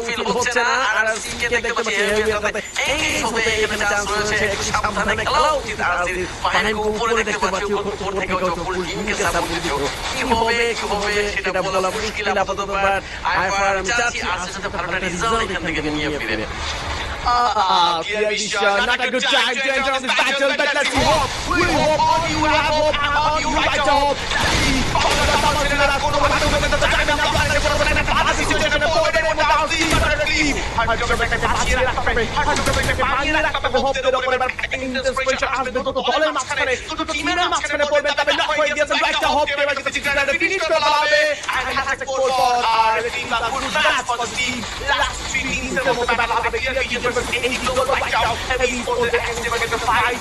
Feel হচ্ছে না আর সিকে দেখতে পাচ্ছি এই হবে এখানে চান্স রয়েছে একটু সাবধানে খেলা উচিত আর ফাহিমকে উপরে দেখতে পাচ্ছি উপর থেকে ফুল টিমকে সাপোর্ট দিচ্ছে কি হবে সেটা বলা মুশকিল আপাতত বাট আইফার আমি চাচ্ছি আর সাথে ভালো একটা রেজাল্ট এখান থেকে নিয়ে ফিরে Not a good time to enter on this battle, but let's hope. We hope on you, have hope, and on you, right to hope. Any global right now, heavy for the active against the fight.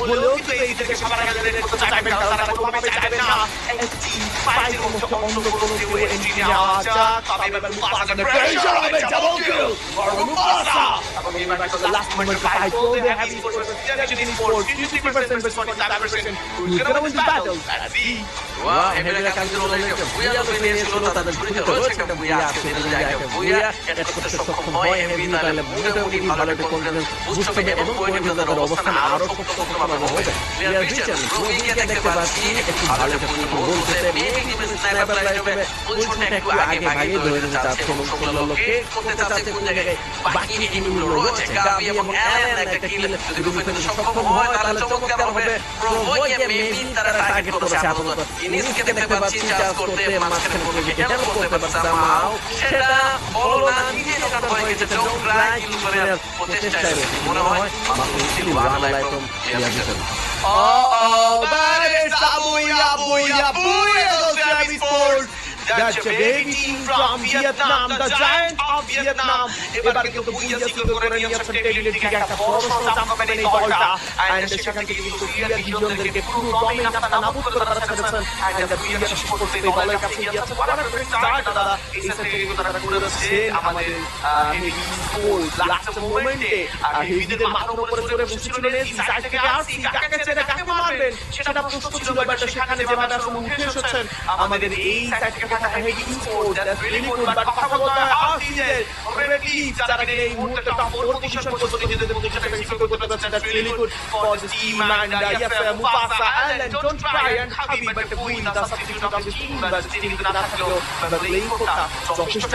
হলেও তো এই থেকে সবার আগে করতে চাইবেন তারা কোনোভাবে চাইবেন না এসটি ফাইটের মধ্যে অংশগ্রহণ করে এন্ট্রি নেওয়া যাক তবে এবার মুফাসা প্রেশার হবে ডাবল কিল ফর মুফাসা এবং এই match the last moment fight for the heavy force projection in four 53% versus 45% who's gonna win this battle let's see wow হেভিরা কান্ট্রোল হয়েছে বুয়া তো নিয়েছিল তাদের ছুরিতে রয়েছে একটা বুয়া আছে এটা যায় বুয়া এটা করতে সক্ষম হয় হেভি তাহলে মোটামুটি ভালো একটা কনফিডেন্স বুস্ট হবে এবং পয়েন্টে তাদের অবস্থান আরো শক্তভাবে হবে প্লেয়ার ভিশন রুবিকে দেখতে পাচ্ছি একটু ভালো একটা পজিশন বলতে মেবি টিম স্নাইপার লাইন হবে পজিশনটা একটু আগে ভাগে ধরে নিতে চাচ্ছে এবং সকলকে করতে চাচ্ছে কোন জায়গায় বাকি এনিমিগুলো রয়েছে গাবি এবং অ্যালেন একটা কিল যদি রুবিকে সক্ষম হয় তাহলে চমৎকার হবে প্রোভোকে মেবি তারা টার্গেট করেছে আপাতত ইনিসকে দেখতে পাচ্ছি চার্জ করতে মাঝখানে কোনো হেল্প করতে পারছে মাও সেটা বলো না নিজে যখন হয়ে গেছে ডোন্ট ট্রাই কিল করে প্রচেষ্টায় রয়েছে মনে হয় মাত্র still one life from player vision that is Abuya, those heavy sports. That's a baby team from Vietnam, the giant of Vietnam. এবার কিন্তু বুইয়া সিগল করে নিয়েছেন টেবিলের দিকে একটা বড় সংগ্রাম হবে এই দলটা and সেখান থেকে কিন্তু ক্লিয়ার ভিজনদেরকে পুরো ডমিনেট আপনারা নাবুদ করে পারছেন and the বুইয়া শেষ করতে এই দলের কাছে গিয়েছে ওয়াটার স্টার্ট দাদা এই সেট থেকে কিন্তু তারা করে যাচ্ছে আমাদের হেভি স্কোর লাস্ট মোমেন্টে আর হেভিদের মাথার উপরে চড়ে বসেছিলেন এই সাইড থেকে আসি কাকে ছেড়ে কাকে মারবেন সেটা প্রশ্ন ছিল বাট সেখানে যেভাবে আসলে উঠে এসেছেন আমাদের এই সাইড থেকে heavy sport that's really good but কথা বলতে হয় আসিদের অলরেডি যারা এই মুহূর্তে টপ 4 পজিশন পর্যন্ত নিজেদের পজিশনটাকে সিকিউর করতে পারছেন that's really good for the team and yes Mufasa and don't try and Habib but the win the substitution of the team but still কিন্তু না থাকলেও playing করতে যথেষ্ট